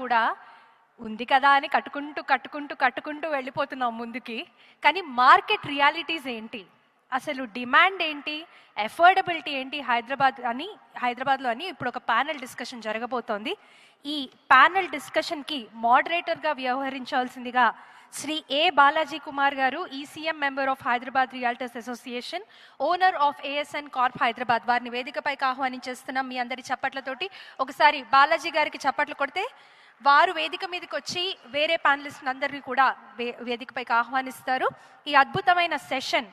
కూడా ఉంది కదా అని కట్టుకుంటూ వెళ్ళిపోతున్నాం ముందుకి. కానీ మార్కెట్ రియాలిటీస్ ఏంటి, అసలు డిమాండ్ ఏంటి, ఎఫోర్డబిలిటీ ఏంటి హైదరాబాద్లో అని ఇప్పుడు ఒక ప్యానెల్ డిస్కషన్ జరగబోతోంది. ఈ ప్యానెల్ డిస్కషన్కి మోడరేటర్గా వ్యవహరించాల్సిందిగా శ్రీ ఏ బాలాజీ కుమార్ గారు, ECM member of Hyderabad realtors association, owner of ASN Corp Hyderabad, వారిని వేదికపైకి ఆహ్వానించేస్తున్నాం. మీ అందరి చప్పట్లతోటి ఒకసారి బాలాజీ గారికి చప్పట్లు కొడితే వారు వేదిక మీదకి వచ్చి వేరే ప్యానలిస్ట్ అందరినీ కూడా వేదికపైకి ఆహ్వానిస్తారు. ఈ అద్భుతమైన session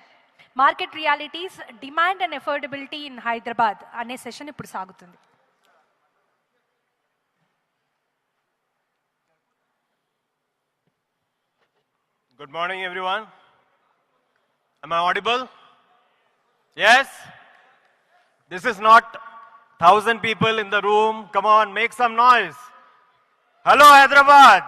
market realities, demand and affordability in Hyderabad అనే సెషన్ ఇప్పుడు సాగుతుంది. Good morning, everyone. Am I audible? Yes? This is not 1,000 people in the room. Come on, make some noise. Hello, Hyderabad.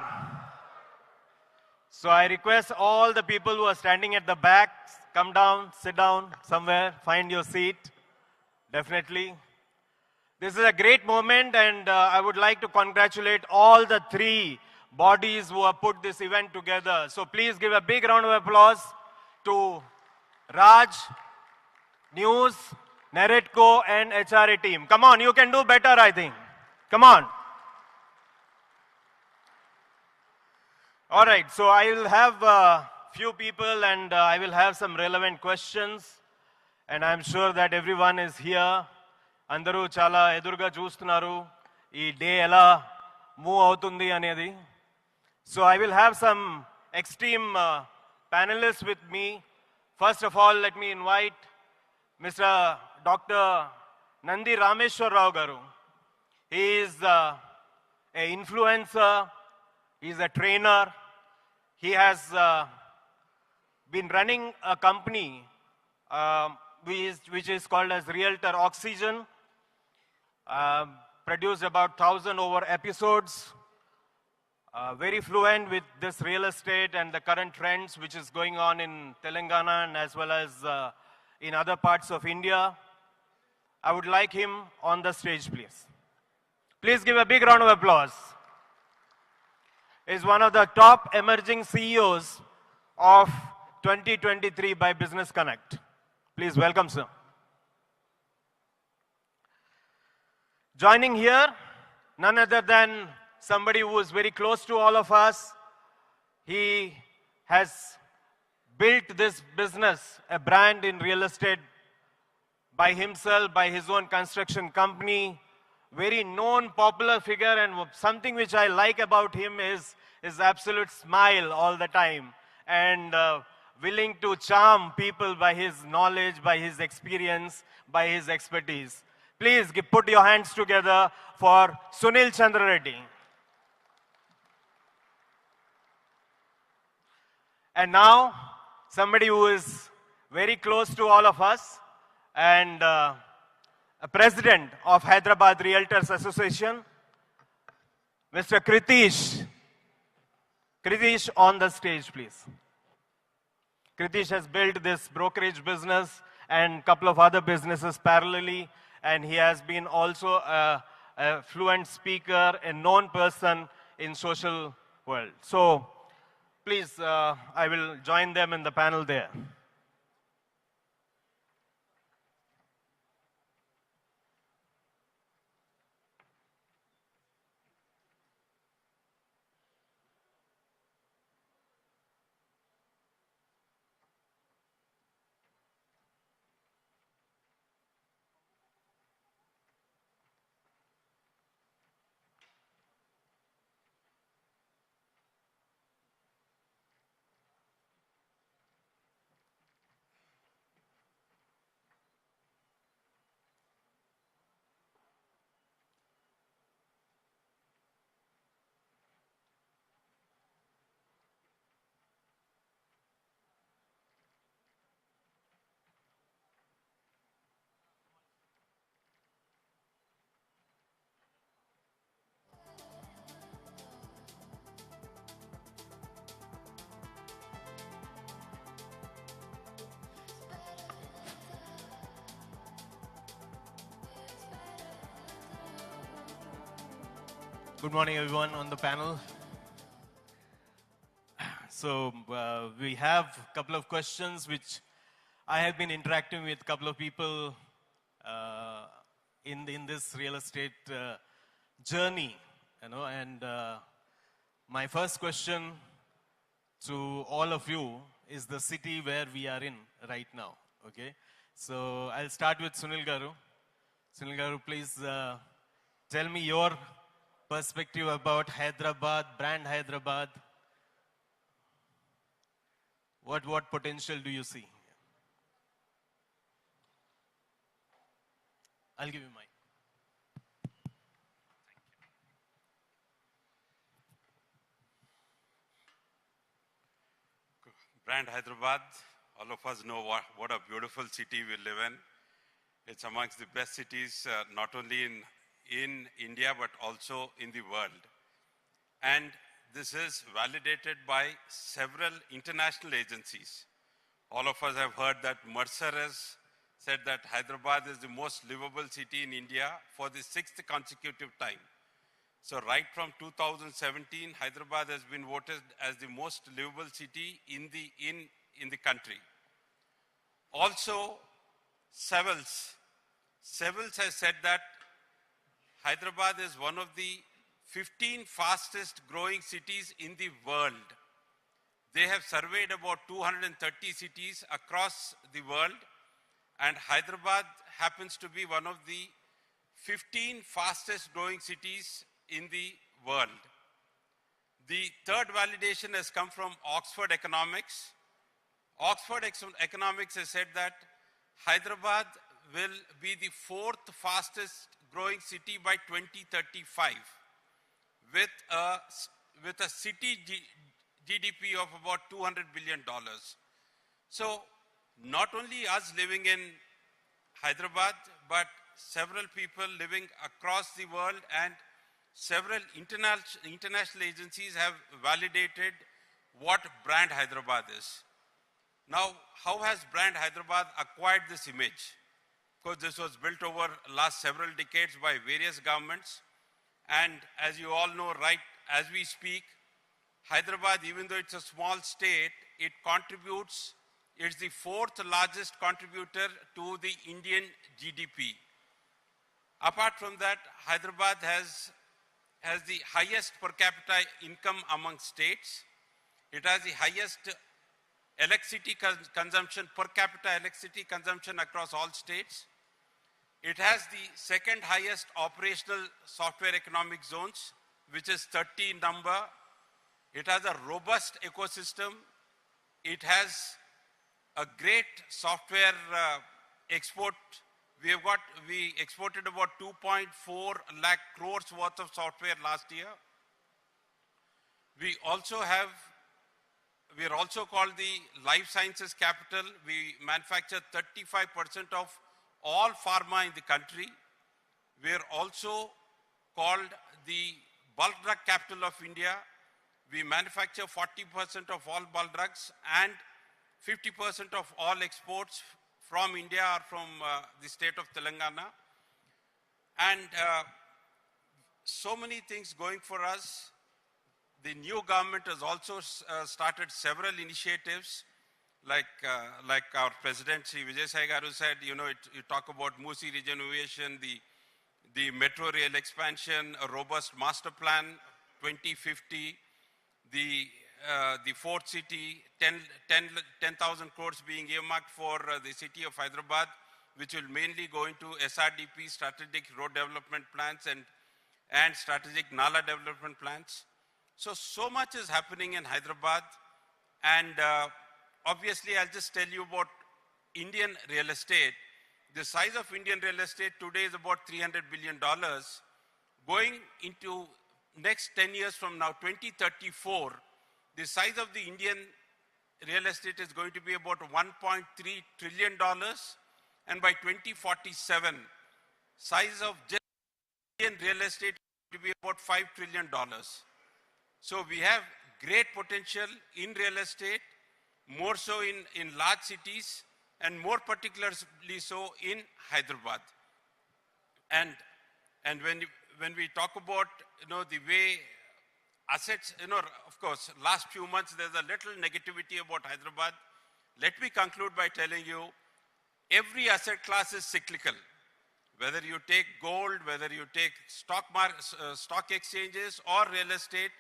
So I request all the people who are standing at the back, come down, sit down somewhere, find your seat. Definitely. This is a great moment, and I would like to congratulate all the three bodies who have put this event together. So please give a big round of applause to Raj, News, Narratco and HRA team. Come on, you can do better, I think. Come on. All right, so I will have a few people and I will have some relevant questions, and I'm sure that everyone is here. Andaru chala edurga chustunaru ee day ela move avutundi anedi. So I will have some extreme panelists with me. First of all, let me invite Mr. Dr. Nandi Rameshwar Rao Garu. He is an influencer, he is a trainer. He has been running a company which is called as Realtor Oxygen, produced about 1,000 over episodes. Very fluent with this real estate and the current trends which is going on in Telangana and as well as in other parts of India. I would like him on the stage, please. Please give a big round of applause. He is one of the top emerging CEOs of 2023 by Business Connect. Please welcome, sir. Joining here, none other than somebody who is very close to all of us. He has built this business, a brand in real estate, by himself, by his own construction company. Very known, popular figure, and something which I like about him is his absolute smile all the time, and willing to charm people by his knowledge, by his experience, by his expertise. Please put your hands together for Sunil Chandra Reddy. And now, somebody who is very close to all of us, and a president of Hyderabad Realtors Association, Mr. Kritish. Kritish on the stage, please. Kritish has built this brokerage business and a couple of other businesses parallelly, and he has been also a fluent speaker, a known person in social world. So, please, I will join them in the panel there. Good morning, everyone on the panel. So we have a couple of questions which I have been interacting with a couple of people in this real estate journey, and my first question to all of you is the city where we are in right now, okay? So I'll start with Sunil Garu. Sunil Garu, please tell me your perspective about Hyderabad, brand Hyderabad. What potential do you see? I'll give you mine. Brand Hyderabad, all of us know what a beautiful city we live in. It's amongst the best cities, not only in India, but also in the world. And this is validated by several international agencies. All of us have heard that Mercer has said that Hyderabad is the most livable city in India for the 6th consecutive time. So right from 2017, Hyderabad has been voted as the most livable city in the country. Also, Savills has said that Hyderabad is one of the 15 fastest growing cities in the world. They have surveyed about 230 cities across the world, and Hyderabad happens to be one of the 15 fastest growing cities in the world. The third validation has come from Oxford Economics. Oxford Economics has said that Hyderabad will be the 4th fastest growing city by 2035 with a city GDP of about $200 billion. So not only us living in Hyderabad, but several people living across the world and several international agencies have validated what brand Hyderabad is. Now, how has brand Hyderabad acquired this image? Because this was built over last several decades by various governments. And as you all know, right as we speak, Hyderabad, even though it's a small state, it contributes, it's the 4th largest contributor to the Indian GDP. Apart from that, Hyderabad has the highest per capita income among states. It has the highest electricity consumption, per capita electricity consumption across all states. It has the 2nd highest operational software economic zones, which is 30 in number. It has a robust ecosystem. It has a great software export. We exported about 2.4 lakh crores worth of software last year. We are also called the life sciences capital. We manufacture 35% of all pharma in the country. We are also called the bulk drug capital of India. We manufacture 40% of all bulk drugs, and 50% of all exports from India are from the state of Telangana. And so many things going for us. The new government has also started several initiatives, like our President Sri Vijay Sai Garu said, you talk about Musi regeneration, the metro rail expansion, a robust master plan, 2050, the 4th city, 10,000 crores being earmarked for the city of Hyderabad, which will mainly go into SRDP, strategic road development plans, and strategic Nala development plans. So much is happening in Hyderabad, and obviously I'll just tell you about Indian real estate. The size of Indian real estate today is about $300 billion. Going into next 10 years from now, 2034, the size of the Indian real estate is going to be about $1.3 trillion. And by 2047, size of just Indian real estate to be about $5 trillion. So we have great potential in real estate, more so in large cities, and more particularly so in Hyderabad. And when we talk about the way assets, of course, last few months there's a little negativity about Hyderabad. Let me conclude by telling you, every asset class is cyclical. Whether you take gold, whether you take stock exchanges or real estate,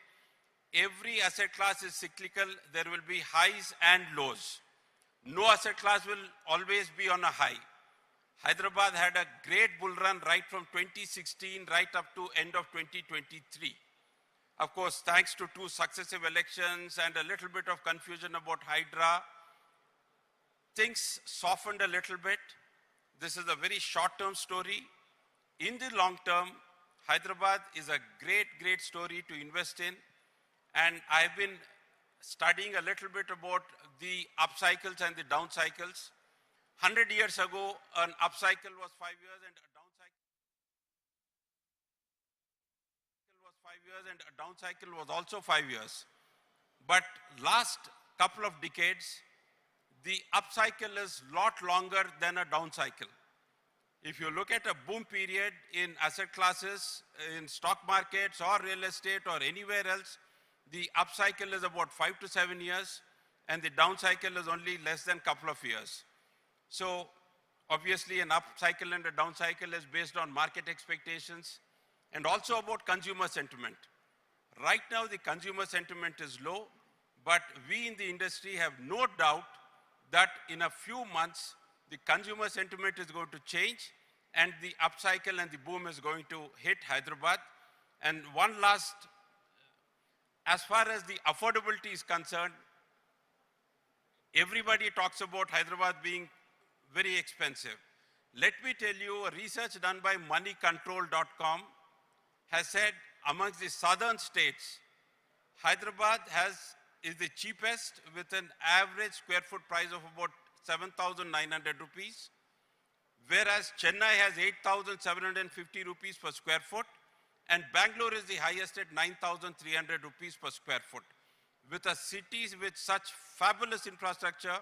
every asset class is cyclical. There will be highs and lows. No asset class will always be on a high. Hyderabad had a great bull run right from 2016 right up to end of 2023. Of course, thanks to 2 successive elections and a little bit of confusion about Hydra, things softened a little bit. This is a very short-term story. In the long term, Hyderabad is a great, great story to invest in. And I've been studying a little bit about the up cycles and the down cycles. 100 years ago, an upcycle was 5 years and a down cycle was 5 years and a down cycle was also 5 years. But last couple of decades, the upcycle is a lot longer than a down cycle. If you look at a boom period in asset classes, in stock markets or real estate or anywhere else, the upcycle is about 5 to 7 years and the down cycle is only less than a couple of years. So obviously an upcycle and a down cycle is based on market expectations and also about consumer sentiment. Right now the consumer sentiment is low, but we in the industry have no doubt that in a few months, the consumer sentiment is going to change and the upcycle and the boom is going to hit Hyderabad. And one last, as far as the affordability is concerned, everybody talks about Hyderabad being very expensive. Let me tell you, a research done by moneycontrol.com has said amongst the southern states, Hyderabad is the cheapest with an average square foot price of about 7,900 rupees, whereas Chennai has 8,750 rupees per square foot, and Bangalore is the highest at 9,300 rupees per square foot. With a city with such fabulous infrastructure,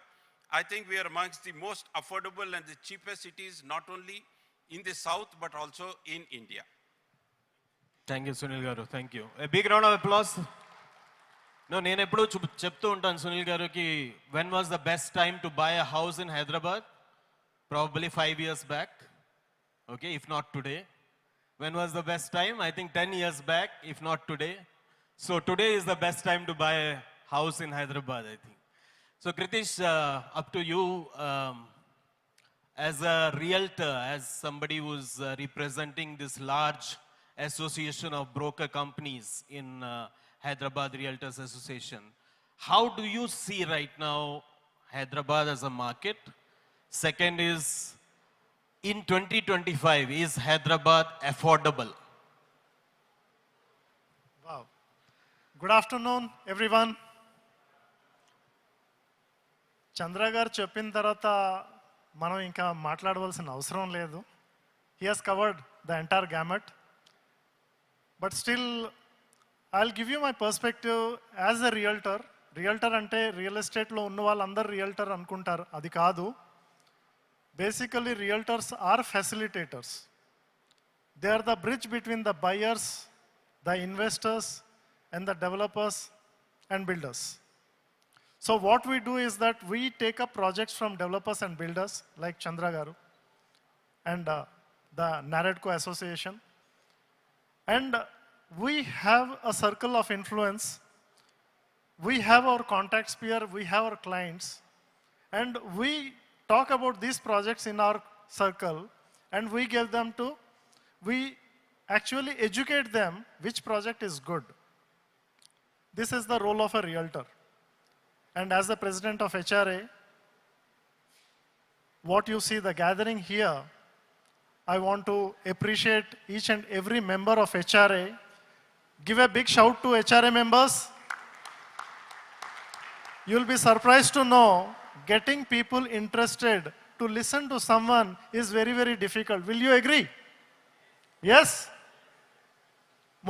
I think we are amongst the most affordable and the cheapest cities, not only in the south, but also in India. Thank you, Sunil Garu. Thank you. A big round of applause. No, నేను ఎప్పుడూ చెప్తూ ఉంటాను సునీల్ గారికి, when was the best time to buy a house in Hyderabad? Probably 5 years back. Okay, if not today. When was the best time? I think 10 years back, if not today. So today is the best time to buy a house in Hyderabad, I think. So Kritish, up to you. As a realtor, as somebody who's representing this large association of broker companies in Hyderabad Realtors Association, how do you see right now Hyderabad as a market? Second is, in 2025, is Hyderabad affordable? Wow. Good afternoon, everyone. చంద్ర గారు చెప్పిన తర్వాత మనం ఇంకా మాట్లాడవలసిన అవసరం లేదు. He has covered the entire gamut. But still, I'll give you my perspective as a realtor. Realtor అంటే real ఎస్టేట్లో ఉన్న వాళ్ళందరూ రియల్టర్ అనుకుంటారు, అది కాదు. Basically, realtors are facilitators. They are the bridge between the buyers, the investors, and the developers and builders. So what we do is that we take up projects from developers and builders like Chandra Garu and the Naredco Association. And we have a circle of influence. We have our contact sphere, we have our clients, and we talk about these projects in our circle, and we actually educate them which project is good. This is the role of a realtor. And as the president of HRA, what you see the gathering here, I want to appreciate each and every member of HRA. Give a big shout to HRA members. You'll be surprised to know getting people interested to listen to someone is very, very difficult. Will you agree? Yes?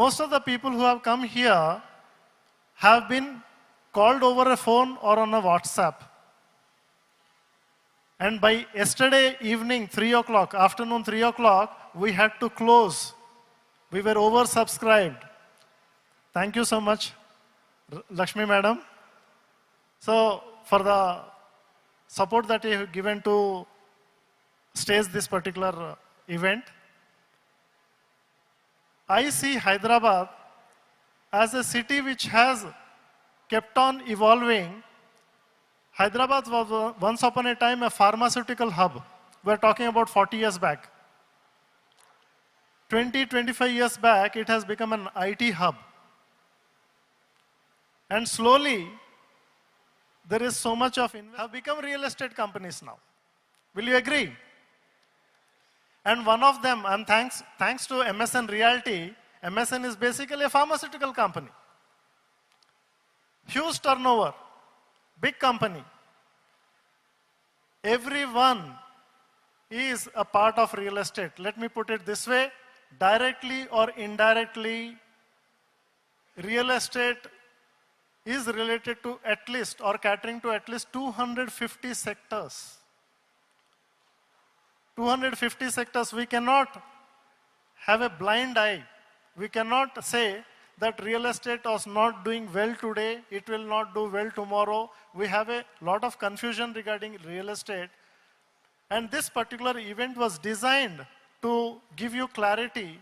Most of the people who have come here have been called over a phone or on a WhatsApp. And by yesterday evening, 3 o'clock, afternoon 3 o'clock, we had to close. We were oversubscribed. Thank you so much, Lakshmi Madam. So, for the support that you have given to stage this particular event, I see Hyderabad as a city which has kept on evolving. Hyderabad was once upon a time a pharmaceutical hub. We're talking about 40 years back. 25 years back, it has become an IT hub. And slowly, there is so much of have become real estate companies now. Will you agree? And one of them, and thanks to MSN Realty, MSN is basically a pharmaceutical company. Huge turnover, big company. Everyone is a part of real estate. Let me put it this way, directly or indirectly, real estate is related to at least or catering to at least 250 sectors. 250 sectors, we cannot have a blind eye. We cannot say that real estate was not doing well today, it will not do well tomorrow. We have a lot of confusion regarding real estate. And this particular event was designed to give you clarity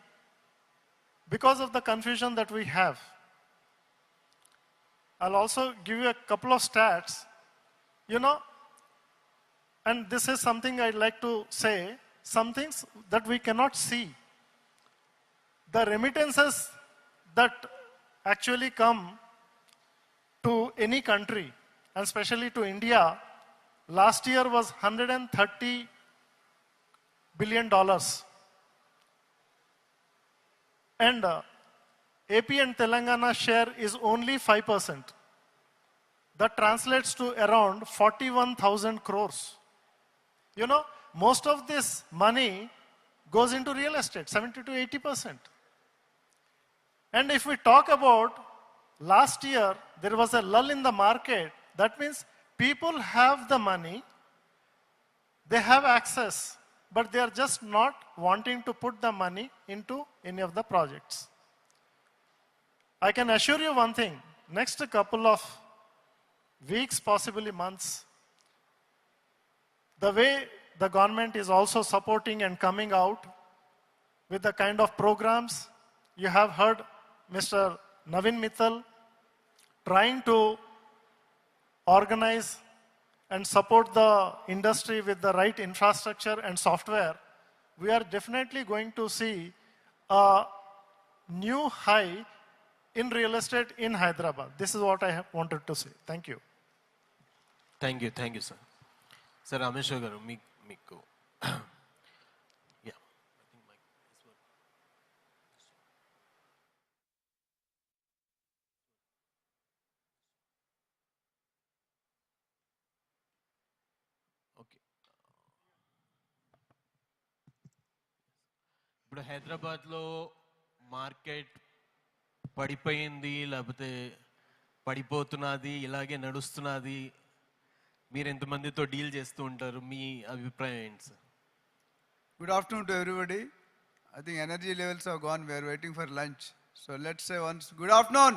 because of the confusion that we have. I'll also give you a couple of stats. You know, and this is something I'd like to say, some things that we cannot see. The remittances that actually come to any country, and especially to India, last year was $130 billion. And AP and Telangana share is only 5%. That translates to around 41,000 crores. You know, most of this money goes into real estate, 70 to 80%. And if we talk about last year, there was a lull in the market. That means people have the money, they have access, but they are just not wanting to put the money into any of the projects. I can assure you one thing, next couple of weeks, possibly months, the way the government is also supporting and coming out with the kind of programs, you have heard Mr. Navin Mittal trying to organize and support the industry with the right infrastructure and software. We are definitely going to see a new high in real estate in Hyderabad. This is what I have wanted to say. Thank you. Thank you, sir. Sir, Ramesh garu, మీకు ఇప్పుడు హైదరాబాద్లో market పడిపోయింది లేకపోతే పడిపోతున్నది ఇలాగే నడుస్తున్నది మీరు ఎంతమందితో deal చేస్తూ ఉంటారు మీ అభిప్రాయం ఏంటి sir? Good afternoon to everybody. I think energy levels have gone. We are waiting for lunch. So let's say once, good afternoon.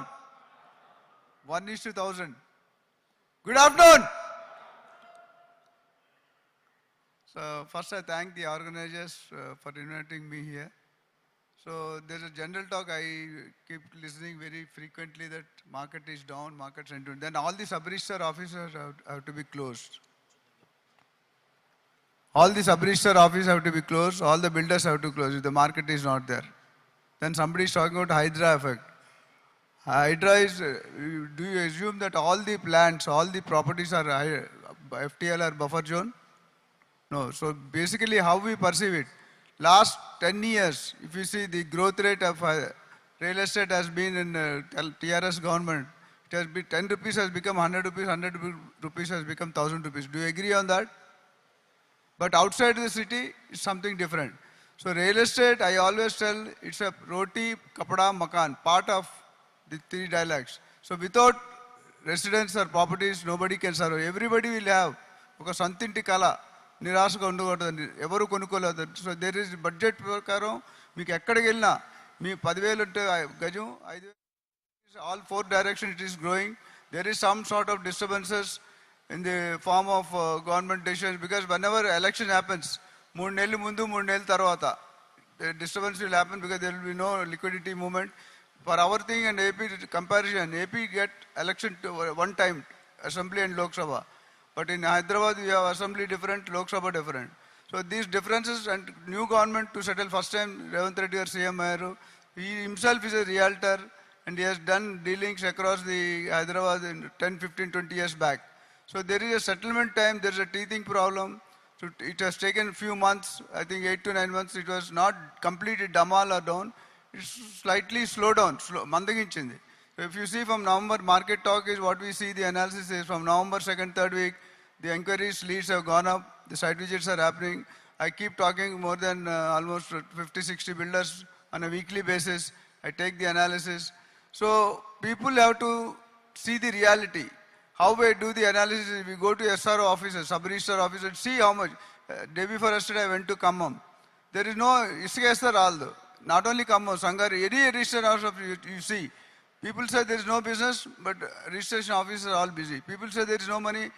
1:1000. Good afternoon. So first I thank the organizers for inviting me here. So there's a general talk I keep listening very frequently that market is down, market sentiment. Then all the sub-register officers have to be closed. All the sub-register offices have to be closed, all the builders have to close if the market is not there. Then somebody is talking about Hydra effect. Hydra is, do you assume that all the plants, all the properties are FTL or buffer zone? No, so basically how we perceive it. Last 10 years, if you see the growth rate of real estate has been in TRS government, it has been 10 rupees has become 100 rupees, 100 rupees has become 1000 rupees. Do you agree on that? But outside the city, it's something different. So real estate, I always tell, it's a roti, kapada, makan, part of the three dialects. So without residents or properties, nobody can survive. Everybody will have, because santinti kala, నిరాశగా ఉండకూడదు, ఎవరు కొనుక్కోలేదు. So there is budget ప్రకారం మీకు ఎక్కడికి వెళ్ళినా మీ 10,000 ఉంటే గజం 5,000 All four directions it is growing. There is some sort of disturbances in the form of government decisions because whenever election happens, the disturbance will happen because there will be no liquidity movement. For our thing and AP comparison, AP get election to one time, Assembly and Lok Sabha. But in Hyderabad, we have Assembly different, Lok Sabha different. So these differences and new government to settle first time, Revant Reddy or CM Maharu, he himself is a realtor and he has done dealings across the Hyderabad in 10, 15, 20 years back. So there is a settlement time, there is a teething problem. So it has taken a few months, I think 8 to 9 months. It was not completely damal or down. It's slightly slowed down, mandaginchindi. So if you see from November, market talk is what we see, the analysis is from November 2nd, 3rd week, the inquiries leads have gone up, the site visits are happening. I keep talking more than almost 50, 60 builders on a weekly basis. I take the analysis. So people have to see the reality. How we do the analysis, we go to SRO offices, sub-register offices, see how much. Day before yesterday, I went to Khammam. There is no, not only Khammam, Sangari, any register office you see. People say there is no business, but registration offices are all busy. People say there is no money,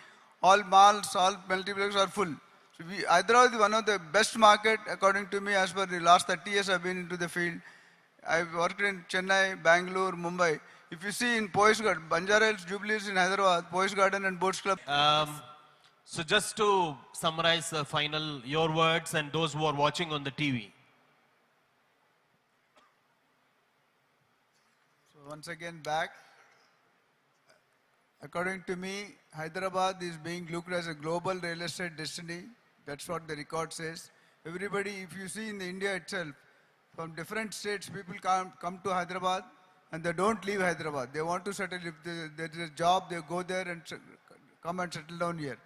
all malls, all multiplexes are full. So Hyderabad is one of the best market, according to me, as per the last 30 years I've been into the field. I've worked in Chennai, Bangalore, Mumbai. If you see in Poise Garden, Banjara Hills, Jubilees in Hyderabad, Poise Garden and Boats Club. So just to summarize the final, your words and those who are watching on the TV. So once again back. According to me, Hyderabad is being looked as a global real estate destiny. That's what the record says. Everybody, if you see in the India itself, from different states, people come to Hyderabad and they don't leave Hyderabad. They want to settle. If there is a job, they go there and come and settle down here.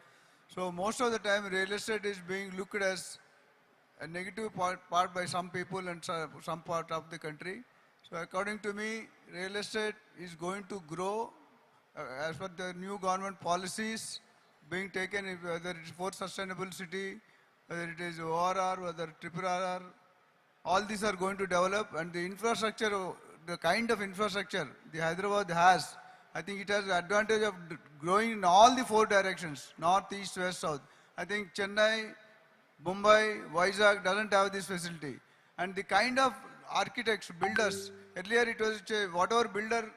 So most of the time, real estate is being looked as a negative part by some people and some part of the country. So according to me, real estate is going to grow as per the new government policies being taken, whether it is for sustainable city, whether it is ORR, whether RRR, all these are going to develop, and the infrastructure, the kind of infrastructure the Hyderabad has, I think it has the advantage of growing in all the four directions, north, east, west, south. I think Chennai, Mumbai, Vizag doesn't have this facility. And the kind of architects, builders, earlier it was whatever builder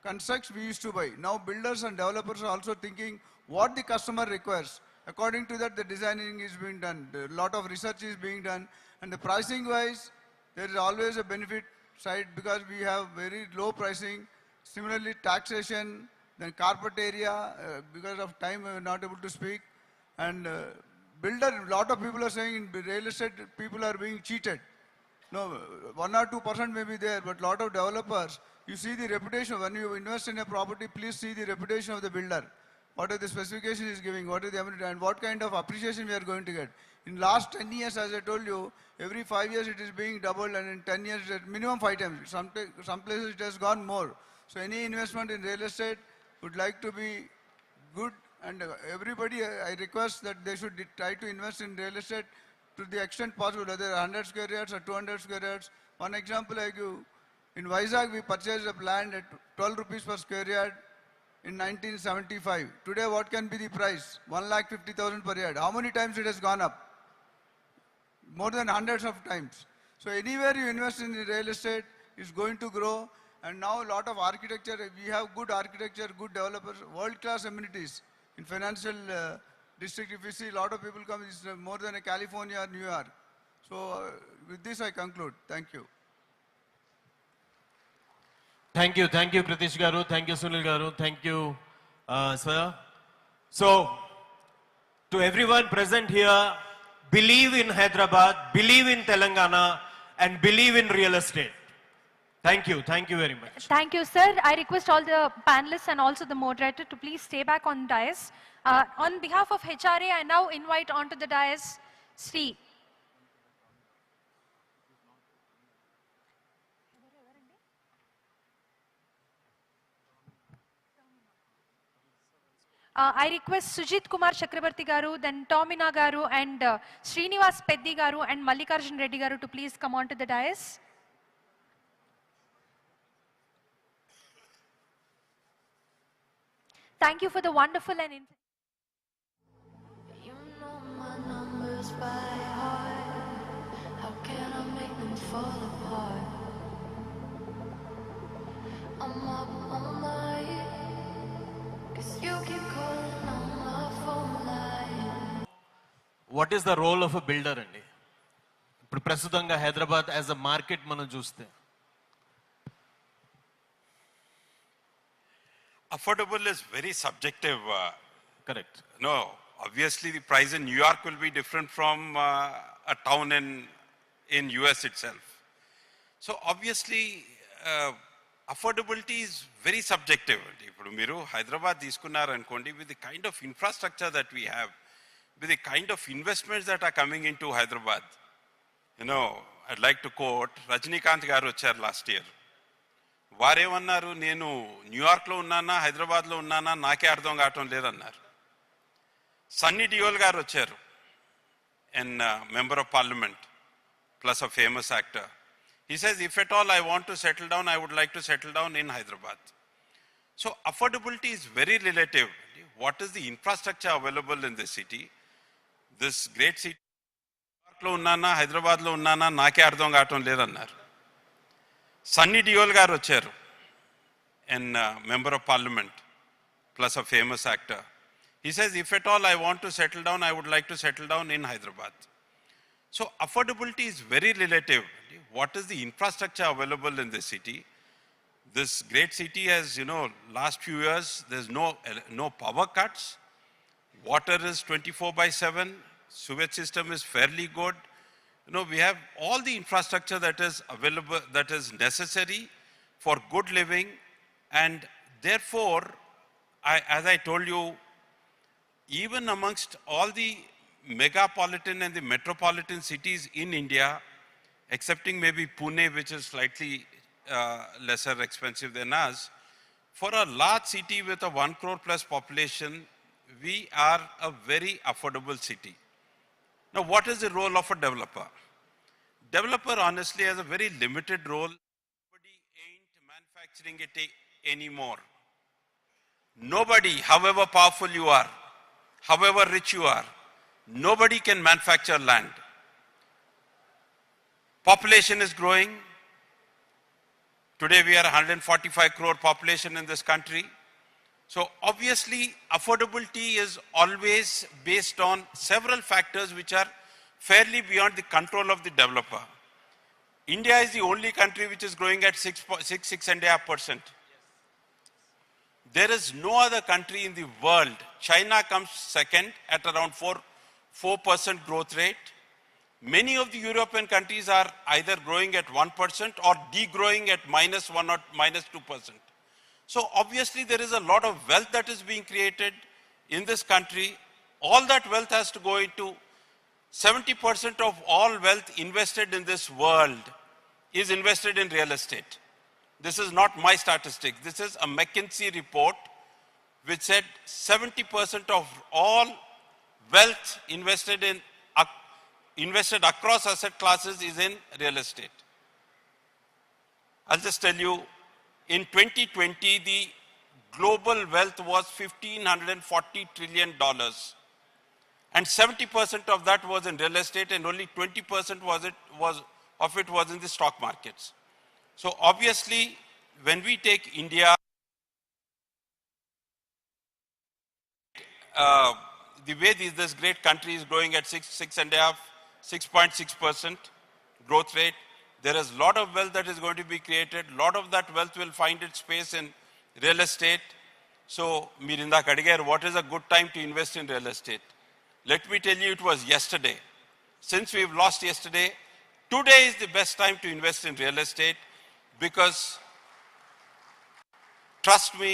constructs we used to buy. Now builders and developers are also thinking what the customer requires. According to that, the designing is being done. A lot of research is being done. And the pricing wise, there is always a benefit side because we have very low pricing. Similarly, taxation, then carpet area, because of time we are not able to speak. And builder, a lot of people are saying in real estate, people are being cheated. No, 1 or 2% may be there, but a lot of developers, you see the reputation. When you invest in a property, please see the reputation of the builder. What are the specification is giving, what is the amenity, and what kind of appreciation we are going to get. In last 10 years, as I told you, every 5 years it is being doubled, and in 10 years, minimum 5 times. Some places it has gone more. So any investment in real estate would like to be good, and everybody, I request that they should try to invest in real estate to the extent possible, whether 100 square yards or 200 square yards. One example I give, in Vizag, we purchased a land at 12 rupees per square yard in 1975. Today, what can be the price? 1,50,000 per yard. How many times it has gone up? More than hundreds of times. So anywhere you invest in the real estate is going to grow. And now a lot of architecture, we have good architecture, good developers, world-class amenities. In financial district, if you see a lot of people come, it's more than a California or New York. So with this I conclude. Thank you. Thank you, Pritish Garu. Thank you, Sunil Garu. Thank you, sir. So, to everyone present here, believe in Hyderabad, believe in Telangana, and believe in real estate. Thank you very much. Thank you, sir. I request all the panelists and also the moderator to please stay back on dais. On behalf of HRA, I now invite onto the dais Sri. I request Sujit Kumar Chakrabarti Garu, then Tomina Garu, and Srinivas Peddi Garu and Mallikarjun Reddy Garu to please come onto the dais. Thank you for the wonderful and You know my numbers by heart. How can I make them fall apart? I'm up all night, 'cause you keep calling on my phone line. What is the role of a builder అండి? ఇప్పుడు ప్రస్తుతంగా Hyderabad as a market మనం చూస్తే Affordable is very subjective. Correct. No, obviously the price in New York will be different from a town in US itself. So obviously affordability is very subjective. ఇప్పుడు మీరు Hyderabad తీసుకున్నారనుకోండి, with the kind of infrastructure that we have, with the kind of investments that are coming into Hyderabad, you know, I'd like to quote Rajinikanth garu వచ్చారు last year. వారేమన్నారు, నేను న్యూయార్క్లో ఉన్నానా హైదరాబాద్లో ఉన్నానా నాకే అర్థం కావటం లేదన్నారు. సన్నీ డియోల్ గారు వచ్చారు, and member of parliament plus a famous actor. He says, if at all I want to settle down, I would like to settle down in Hyderabad. So affordability is very relative. What is the infrastructure available in this city? This great city, న్యూయార్క్లో ఉన్నానా హైదరాబాద్లో ఉన్నానా నాకే అర్థం కావటం లేదన్నారు. సన్నీ డియోల్ గారు వచ్చారు, and member of parliament plus a famous actor. He says, if at all I want to settle down, I would like to settle down in Hyderabad. So affordability is very relative. What is the infrastructure available in this city? This great city has, you know, last few years, there's no power cuts. Water is 24/7. Sewage system is fairly good. You know, we have all the infrastructure that is available, that is necessary for good living. And therefore, as I told you, even amongst all the megapolitan and the metropolitan cities in India, excepting maybe Pune, which is slightly lesser expensive than us, for a large city with a 1 crore plus population, we are a very affordable city. Now, what is the role of a developer? Developer honestly has a very limited role. Nobody ain't manufacturing it anymore. Nobody, however powerful you are, however rich you are, nobody can manufacture land. Population is growing. Today we are 145 crore population in this country. So obviously affordability is always based on several factors which are fairly beyond the control of the developer. India is the only country which is growing at 6.5%. There is no other country in the world. China comes second at around 4% growth rate. Many of the European countries are either growing at 1% or degrowing at -1 or -2%. So obviously there is a lot of wealth that is being created in this country. All that wealth has to go into 70% of all wealth invested in this world is invested in real estate. This is not my statistics. This is a McKinsey report which said 70% of all wealth invested across asset classes is in real estate. I'll just tell you, in 2020, the global wealth was $1,540 trillion. And 70% of that was in real estate, and only 20% of it was in the stock markets. So obviously, when we take India, the way this great country is growing at 6.6% growth rate, there is a lot of wealth that is going to be created. A lot of that wealth will find its space in real estate. So, Mirinda Kadigar, what is a good time to invest in real estate? Let me tell you, it was yesterday. Since we've lost yesterday, today is the best time to invest in real estate, because trust me,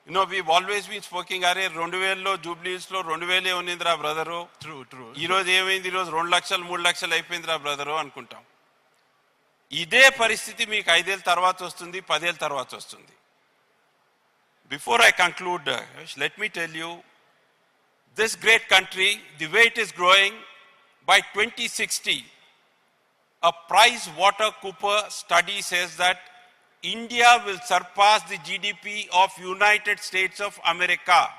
you know, we've always been speaking, are 2000 Jubilees lo 2000 unindra brother. True. ఈ రోజు ఏమైంది, ఈ రోజు 2 లక్షలు 3 లక్షలు అయిపోయిందిరా brother అనుకుంటాం. ఇదే పరిస్థితి మీకు 5 ఏళ్ళ తర్వాత వస్తుంది, 10 ఏళ్ళ తర్వాత వస్తుంది. Before I conclude, let me tell you, this great country, the way it is growing, by 2060, a Price Water Cooper study says that India will surpass the GDP of United States of America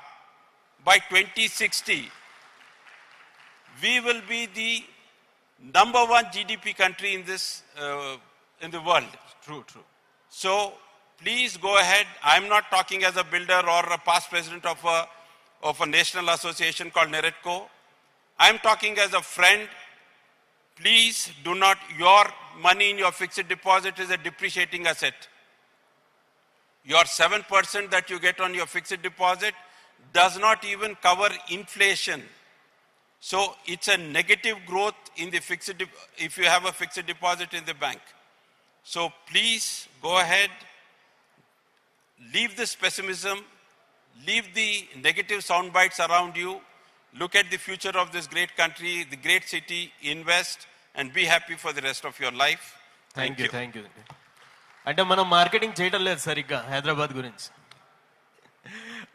by 2060. We will be the #1 GDP country in this in the world. True, true. So please go ahead. I'm not talking as a builder or a past president of a national association called NERETCO. I'm talking as a friend. Please do not, your money in your fixed deposit is a depreciating asset. Your 7% that you get on your fixed deposit does not even cover inflation. So it's a negative growth in the if you have a fixed deposit in the bank. So please go ahead, leave this pessimism, leave the negative sound bites around you, look at the future of this great country, the great city, invest, and be happy for the rest of your life. Thank you. అంటే మనం marketing చేయడం లేదు సరిగ్గా హైదరాబాద్ గురించి.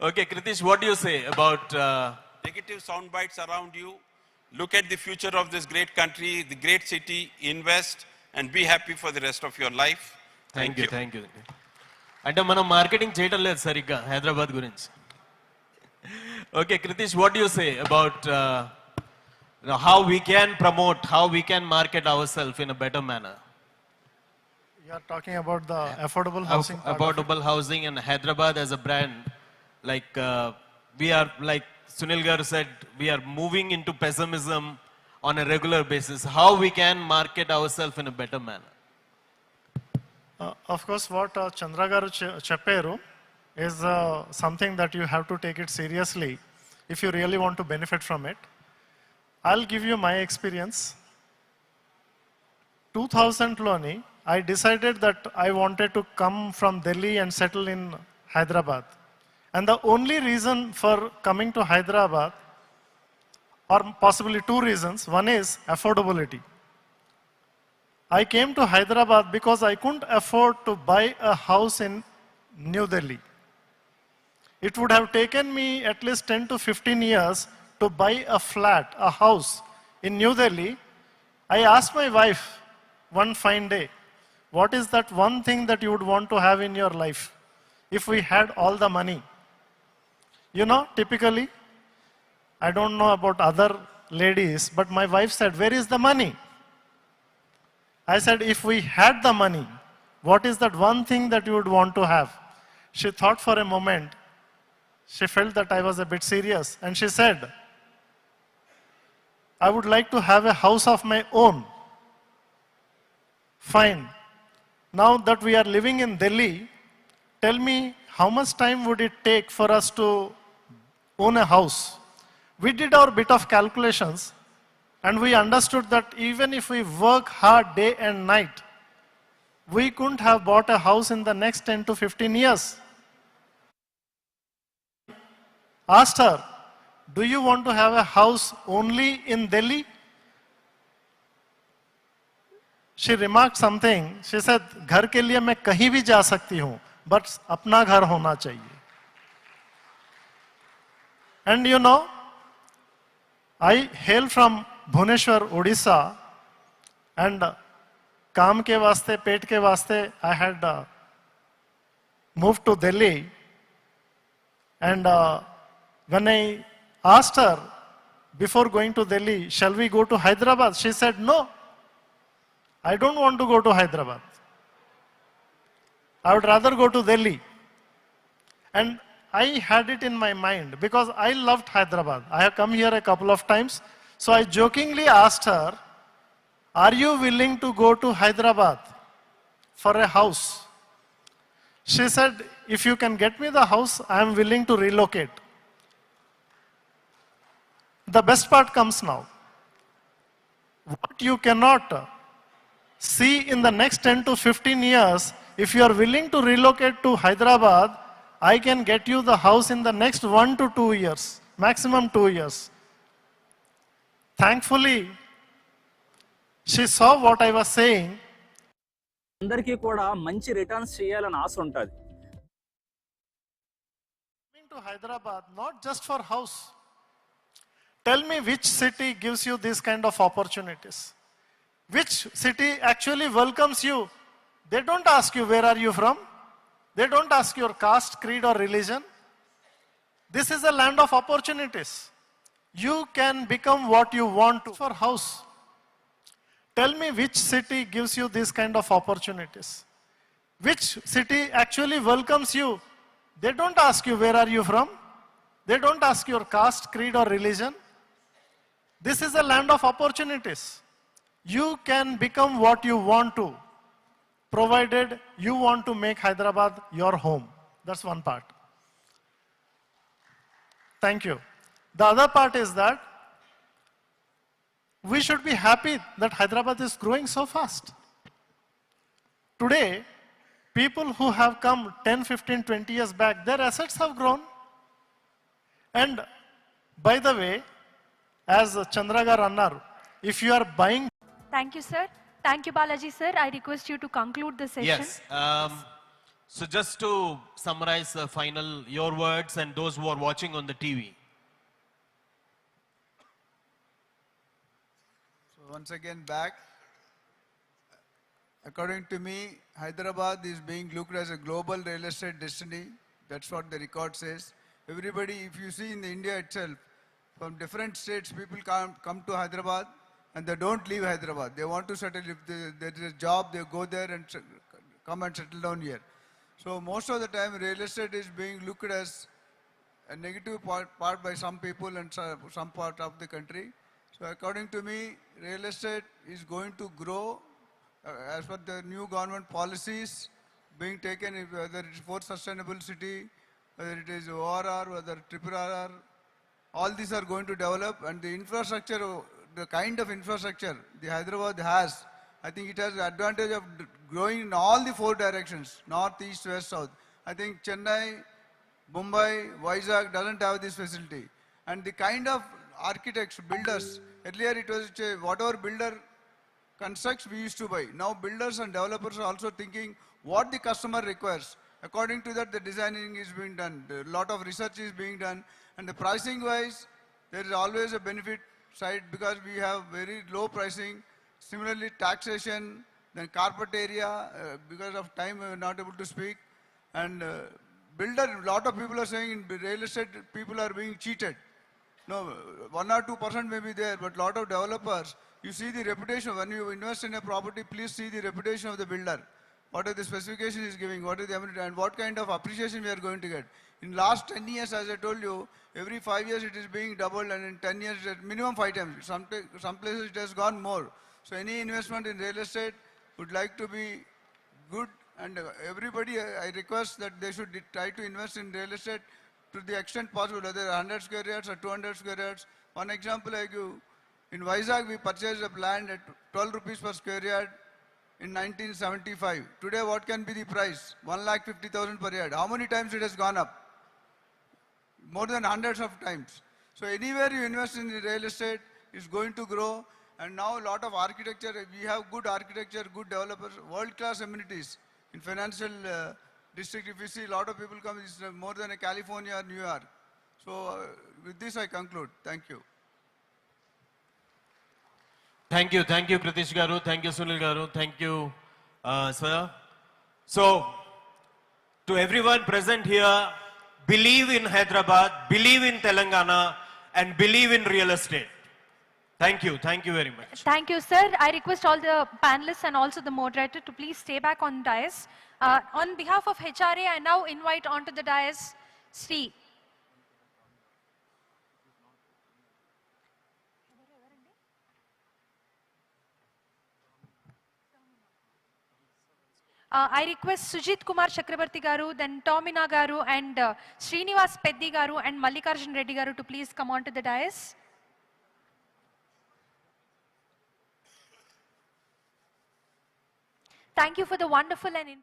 Okay, Kritish, what do you say about Negative sound bites around you, look at the future of this great country, the great city, invest, and be happy for the rest of your life. Thank you. అంటే మనం marketing చేయడం లేదు సరిగ్గా హైదరాబాద్ గురించి. Okay, Kritish, what do you say about how we can promote, how we can market ourselves in a better manner? You are talking about the affordable housing. Affordable housing and Hyderabad as a brand, like we are, like Sunil Garu said, we are moving into pessimism on a regular basis. How we can market ourselves in a better manner? Of course, what Chandra garu chepparu is something that you have to take it seriously if you really want to benefit from it. I'll give you my experience. 2000 I decided that I wanted to come from Delhi and settle in Hyderabad. And the only reason for coming to Hyderabad, or possibly two reasons, one is affordability. I came to Hyderabad because I couldn't afford to buy a house in New Delhi. It would have taken me at least 10 to 15 years to buy a flat, a house in New Delhi. I asked my wife one fine day, what is that one thing that you would want to have in your life if we had all the money? You know, typically, I don't know about other ladies, but my wife said, where is the money? I said, if we had the money, what is that one thing that you would want to have? She thought for a moment. She felt that I was a bit serious. And she said, I would like to have a house of my own. Fine. Now that we are living in Delhi, tell me how much time would it take for us to own a house? We did our bit of calculations and we understood that even if we work hard day and night, we couldn't have bought a house in the next 10 to 15 years. Asked her, do you want to have a house only in Delhi? She remarked something. She said, घर के लिए मैं कहीं भी जा सकती हूँ, but अपना घर होना चाहिए. And you know, I hail from Bhubaneswar, Odisha, and काम के वास्ते, पेट के वास्ते, I had moved to Delhi. And when I asked her before going to Delhi, shall we go to Hyderabad? She said, no. I don't want to go to Hyderabad. I would rather go to Delhi. And I had it in my mind because I loved Hyderabad. I have come here a couple of times. So I jokingly asked her, are you willing to go to Hyderabad for a house? She said, if you can get me the house, I am willing to relocate. The best part comes now. What you cannot see in the next 10 to 15 years, if you are willing to relocate to Hyderabad, I can get you the house in the next 1 to 2 years, maximum 2 years. Thankfully, she saw what I was saying. అందరికీ కూడా మంచి returns చేయాలని ఆశ ఉంటుంది. Coming to Hyderabad, not just for house. Tell me which city gives you this kind of opportunities? Which city actually welcomes you They don't ask you where are you from. They don't ask your caste, creed or religion. This is a land of opportunities. You can become what you want to for house. Tell me which city gives you this kind of opportunities. Which city actually welcomes you? They don't ask you where are you from. They don't ask your caste, creed or religion. This is a land of opportunities. You can become what you want to, provided you want to make Hyderabad your home. That's one part. Thank you. The other part is that we should be happy that Hyderabad is growing so fast. Today, people who have come 10, 15, 20 years back, their assets have grown. And by the way, as Chandragar Annaru, if you are buying. Thank you, sir. Thank you, Balaji, sir. I request you to conclude the session. Yes. So just to summarize the final, your words and those who are watching on the TV. So once again back. According to me, Hyderabad is being looked as a global real estate destiny. That's what the record says. Everybody, if you see in the India itself, from different states, people come to Hyderabad and they don't leave Hyderabad. They want to settle. If there is a job, they go there and come and settle down here. So most of the time, real estate is being looked as a negative part by some people and some part of the country. So according to me, real estate is going to grow as per the new government policies being taken, whether it is for sustainable city, whether it is ORR, whether triple RR, all these are going to develop, and the infrastructure, the kind of infrastructure the Hyderabad has, I think it has the advantage of growing in all the four directions, north, east, west, south. I think Chennai, Mumbai, Vizag doesn't have this facility. And the kind of architects, builders, earlier it was whatever builder constructs we used to buy. Now builders and developers are also thinking what the customer requires. According to that, the designing is being done. A lot of research is being done. And the pricing wise, there is always a benefit side because we have very low pricing. Similarly, taxation, then carpet area, because of time we are not able to speak. And builder, a lot of people are saying in real estate, people are being cheated. No, 1 or 2% may be there, but a lot of developers, you see the reputation. When you invest in a property, please see the reputation of the builder. What are the specification is giving, what is the amenity, and what kind of appreciation we are going to get. In last 10 years, as I told you, every 5 years it is being doubled, and in 10 years, minimum 5 times. Some places it has gone more. So any investment in real estate would like to be good, and everybody, I request that they should try to invest in real estate to the extent possible, whether 100 square yards or 200 square yards. One example I give, in Vizag we purchased a land at 12 rupees per square yard in 1975. Today what can be the price? 1,50,000 per yard. How many times it has gone up? More than hundreds of times. So anywhere you invest in the real estate is going to grow, and now a lot of architecture, we have good architecture, good developers, world-class amenities. In financial district, if you see a lot of people come, it's more than a California or New York. So with this I conclude. Thank you. Thank you, Pritish Garu. Thank you, Sunil Garu. Thank you, sir. So, to everyone present here, believe in Hyderabad, believe in Telangana, and believe in real estate. Thank you very much. Thank you, sir. I request all the panelists and also the moderator to please stay back on dais. On behalf of HRA, I now invite onto the dais Sri. I request Sujit Kumar Chakrabarti Garu, then Tomina Garu, and Srinivas Peddi Garu and Mallikarjun Reddy Garu to please come onto the dais. Thank you for the wonderful and